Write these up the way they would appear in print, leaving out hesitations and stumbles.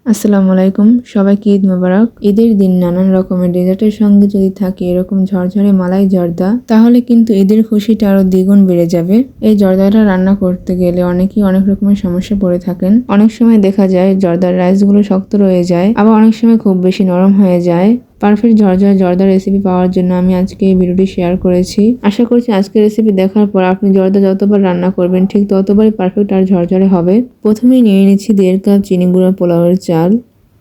আসসালামু আলাইকুম, সবাইকে ঈদ মোবারক। ঈদের দিন নানান রকমের ডেজার্টের সঙ্গে যদি থাকে এরকম ঝরঝরে মালাই জর্দা, তাহলে কিন্তু ঈদের খুশিটা আরো দ্বিগুণ বেড়ে যাবে। এই জর্দাটা রান্না করতে গেলে অনেকেই অনেক রকমের সমস্যা পড়ে থাকেন। অনেক সময় দেখা যায় জর্দার রাইসগুলো শক্ত রয়ে যায়, আবার অনেক সময় খুব বেশি নরম হয়ে যায়। পারফেক্ট ঝরঝরে জর্দা রেসিপি পাওয়ার জন্য আমি আজকে এই ভিডিওটি শেয়ার করেছি। আশা করছি আজকের রেসিপি দেখার পর আপনি জর্দা যতবার রান্না করবেন ঠিক ততবারই পারফেক্ট আর ঝরঝরে হবে। প্রথমেই নিয়ে নিচ্ছি 1.5 কাপ চিনি গুঁড়া পোলাওয়ের চাল।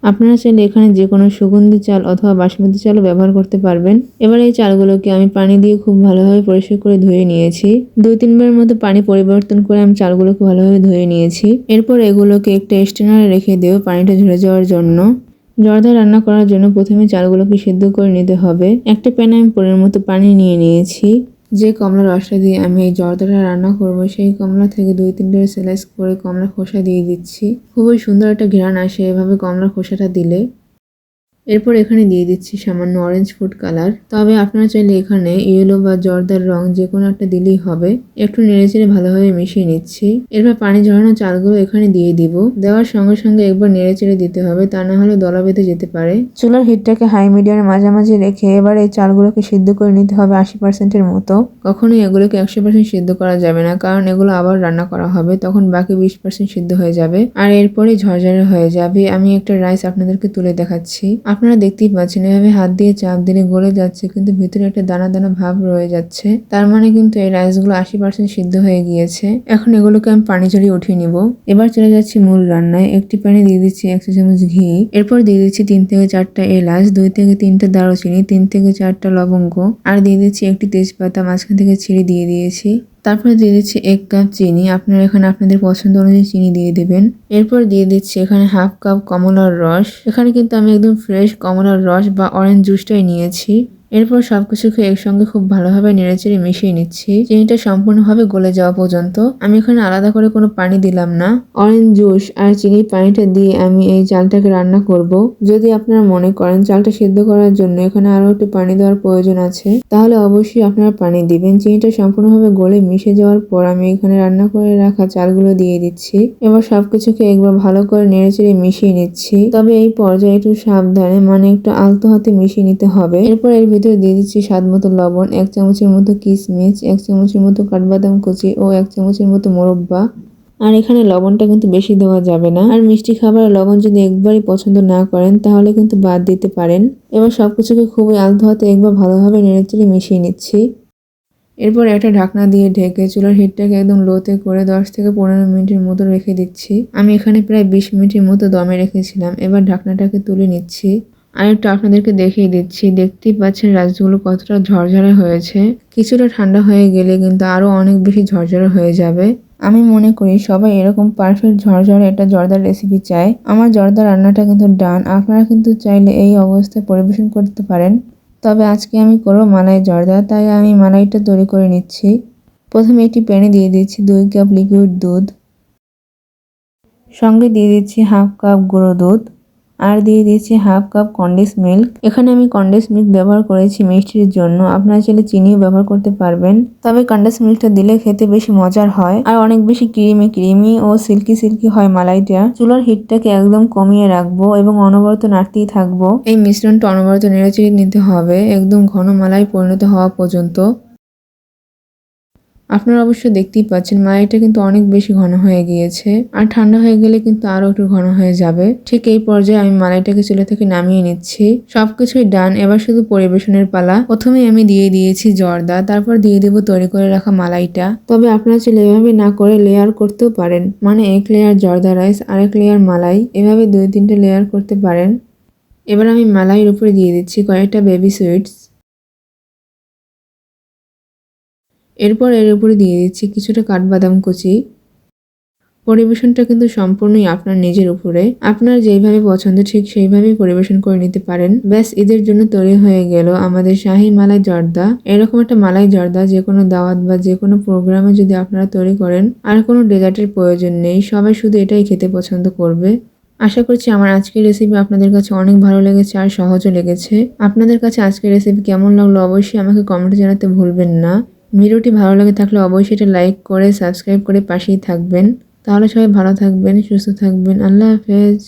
আপনারা চাইলে এখানে যে কোনো সুগন্ধি চাল অথবা বাসমতি চালও ব্যবহার করতে পারবেন। এবার এই চালগুলোকে আমি পানি দিয়ে খুব ভালোভাবে পরিষ্কার করে ধুয়ে নিয়েছি। 2-3 বারের মতো পানি পরিবর্তন করে আমি চালগুলোকে ভালোভাবে ধুয়ে নিয়েছি। এরপর এগুলোকে একটা স্ট্রেনারে রেখে দেব পানিটা ঝরে যাওয়ার জন্য। জর্দা রান্না করার জন্য প্রথমে চালগুলোকে সেদ্ধ করে নিতে হবে। একটা প্যানে আমি পরিমাণ মতো পানি নিয়ে নিয়েছি। যে কমলার রসটা দিয়ে আমি এই জর্দাটা রান্না করব সেই কমলা থেকে 2-3টা স্লাইস করে কমলার খোসা দিয়ে দিচ্ছি। খুবই সুন্দর একটা ঘ্রাণ আসে এভাবে কমলার খোসাটা দিলে। এরপর এখানে দিয়ে দিচ্ছি সামান্য অরেঞ্জ ফুড কালার। তবে আপনারা চাইলে এখানে ইয়েলো বা জর্দার রং যে কোনো একটা দিলেই হবে। একটু নেড়েচেড়ে ভালোভাবে মিশিয়ে নিচ্ছি। এরপর পানি ঝরানো চালগুলো এখানে দিয়ে দিব। দেওয়ার সঙ্গে সঙ্গে একবার নেড়েচেড়ে দিতে হবে, তা না হলে দলা বেঁধে যেতে পারে। চুলার হিটটাকে হাই মিডিয়ামের মাঝামাঝি রেখে এবার এই চালগুলোকে সিদ্ধ করে নিতে হবে 80%-এর মতো। কখনোই এগুলোকে 100% সিদ্ধ করা যাবে না, কারণ এগুলো আবার রান্না করা হবে, তখন বাকি 20% সিদ্ধ হয়ে যাবে আর এরপরেই ঝরঝরে হয়ে যাবে। আমি একটা রাইস আপনাদেরকে তুলে দেখাচ্ছি। আপনারা দেখতেই পাচ্ছেন এভাবে হাত দিয়ে চাপ দিলে গলে যাচ্ছে, কিন্তু ভিতরে একটা দানা দানা ভাব রয়ে যাচ্ছে। তার মানে কিন্তু এই রাইসগুলো 80% সিদ্ধ হয়ে গিয়েছে। এখন এগুলোকে আমি পানি ঝরিয়ে উঠিয়ে নিব। এবার চলে যাচ্ছি মূল রান্নায়। একটি প্যানে দিয়ে দিচ্ছি 1 চা চামচ ঘি। এরপর দিয়ে দিচ্ছি 3 থেকে 4টা এলাচ, 2 থেকে 3টা দারুচিনি, 3 থেকে 4টা লবঙ্গ আর দিয়ে দিচ্ছি একটি তেজপাতা মাঝখান থেকে ছিঁড়ে দিয়ে দিয়েছি। তারপরে দিয়ে দিচ্ছি 1 কাপ চিনি। আপনারা এখানে আপনাদের পছন্দ অনুযায়ী চিনি দিয়ে দেবেন। এরপর দিয়ে দিচ্ছি এখানে 1/2 কাপ কমলার রস। এখানে কিন্তু আমি একদম ফ্রেশ কমলার রস বা অরেঞ্জ জুসটাই নিয়েছি। এরপর সবকিছুকে একসঙ্গে খুব ভালোভাবে নেড়েচেড়ে মিশিয়ে নিচ্ছি, চিনিটা সম্পূর্ণভাবে গলে যাওয়া পর্যন্ত। আমি এখানে আলাদা করে কোনো পানি দিলাম না। অরেঞ্জ জুস আর চিনির পানিটা দিয়ে আমি এই চালটাকে রান্না করব। যদি আপনারা মনে করেন চালটা সিদ্ধ করার জন্য এখানে আরো একটু পানি দেওয়ার প্রয়োজন আছে, তাহলে অবশ্যই আপনারা পানি দিবেন। চিনিটা সম্পূর্ণভাবে গলে মিশে যাওয়ার পর আমি এখানে রান্না করে রাখা চালগুলো দিয়ে দিচ্ছি। এবার সবকিছুকে একবার ভালো করে নেড়েচেড়ে মিশিয়ে নিচ্ছি। তবে এই পর্যায়ে একটু সাবধানে, মানে একটু আলতো হাতে মিশিয়ে নিতে হবে। এরপর এর ভিতরে দিয়ে দিচ্ছি স্বাদ মতো লবণ, 1 চামচের মতো কিশমিশ, 1 চামচের মতো কাঠবাদাম কুচি ও 1 চামচের মতো মোরব্বা। আর এখানে লবণটা কিন্তু বেশি দেওয়া যাবে না। আর মিষ্টি খাবার লবণ যদি একবারই পছন্দ না করেন তাহলে কিন্তু বাদ দিতে পারেন। এবার সবকিছুকে খুবই আলতো হাতে একবার ভালোভাবে নেড়েচেড়ে মিশিয়ে নিচ্ছি। এরপর একটা ঢাকনা দিয়ে ঢেকে চুলার হিটটাকে একদম লোতে করে 10 থেকে 15 মিনিটের মতো রেখে দিচ্ছি। আমি এখানে প্রায় 20 মিনিটের মতো দমে রেখেছিলাম। এবার ঢাকনাটাকে তুলে নিচ্ছি। আর একটু আপনাদেরকে দেখিয়ে দিচ্ছি। দেখতেই পাচ্ছেন রাইসগুলো কতটা ঝরঝরে হয়েছে। কিছুটা ঠান্ডা হয়ে গেলে কিন্তু আরো অনেক বেশি ঝরঝরে হয়ে যাবে। আমি মনে করি সবাই এরকম পারফেক্ট ঝরঝরে একটা জর্দার রেসিপি চায়। আমার জর্দা রান্নাটা কিন্তু ডান। আপনারা কিন্তু চাইলে এই অবস্থায় পরিবেশন করতে পারেন। তবে আজকে আমি করবো মালাই জর্দা, তাই আমি মালাইটা তৈরি করে নিচ্ছি। প্রথমে একটি প্যানে দিয়ে দিচ্ছি 2 কাপ লিকুইড দুধ, সঙ্গে দিয়ে দিচ্ছি 1/2 কাপ গুঁড়ো দুধ আর দিয়ে দিচ্ছি 1/2 কাপ কনডেন্স মিল্ক। এখানে আমি কনডেন্স মিল্ক ব্যবহার করেছি মিষ্টির জন্য, আপনারা চাইলে চিনিও ব্যবহার করতে পারবেন। তবে কনডেন্স মিল্কটা দিলে খেতে বেশি মজার হয় আর অনেক বেশি ক্রিমি ও সিল্কি হয় মালাইটা। চুলার হিটটাকে একদম কমিয়ে রাখবো এবং অনবরত নাড়তেই থাকবো। এই মিশ্রণটা অনবরত নেড়েচেড়ে নিতে হবে একদম ঘন মালাই পরিণত হওয়া পর্যন্ত। আপনারা অবশ্য দেখতেই পাচ্ছেন মালাইটা কিন্তু অনেক বেশি ঘন হয়ে গিয়েছে, আর ঠান্ডা হয়ে গেলে কিন্তু আরো একটু ঘন হয়ে যাবে। ঠিক এই পর্যায়ে আমি মালাইটাকে চুলা থেকে নামিয়ে নিচ্ছি। সবকিছুই ডান, এবার শুধু পরিবেশনের পালা। প্রথমে আমি দিয়ে দিয়েছি জর্দা, তারপর দিয়ে দেবো তৈরি করে রাখা মালাইটা। তবে আপনারা চাইলে এভাবে না করে লেয়ার করতেও পারেন, মানে 1 লেয়ার জর্দা রাইস আর 1 লেয়ার মালাই, এভাবে 2-3টে লেয়ার করতে পারেন। এবার আমি মালাইয়ের উপরে দিয়ে দিচ্ছি কয়েকটা বেবি সুইটস। এরপর এর উপরে দিয়ে দিচ্ছি কিছুটা কাঠবাদাম কুচি। পরিবেশনটা কিন্তু সম্পূর্ণই আপনার নিজের উপরে। আপনার যেইভাবে পছন্দ ঠিক সেইভাবেই পরিবেশন করে নিতে পারেন। ব্যাস, ঈদের জন্য তৈরি হয়ে গেল আমাদের শাহী মালাই জর্দা। এরকম একটা মালাই জর্দা যে কোনো দাওয়াত বা যে কোনো প্রোগ্রামে যদি আপনারা তৈরি করেন, আর কোনো ডেজার্টের প্রয়োজন নেই, সবাই শুধু এটাই খেতে পছন্দ করবে। আশা করছি আমার আজকের রেসিপি আপনাদের কাছে অনেক ভালো লেগেছে আর সহজও লেগেছে। আপনাদের কাছে আজকের রেসিপি কেমন লাগলো অবশ্যই আমাকে কমেন্টে জানাতে ভুলবেন না। ভিডিওটি ভালো লেগে থাকলে অবশ্যই এটা লাইক করে সাবস্ক্রাইব করে পাশেই থাকবেন। তাহলে সবাই ভালো থাকবেন, সুস্থ থাকবেন। আল্লাহ হাফেজ।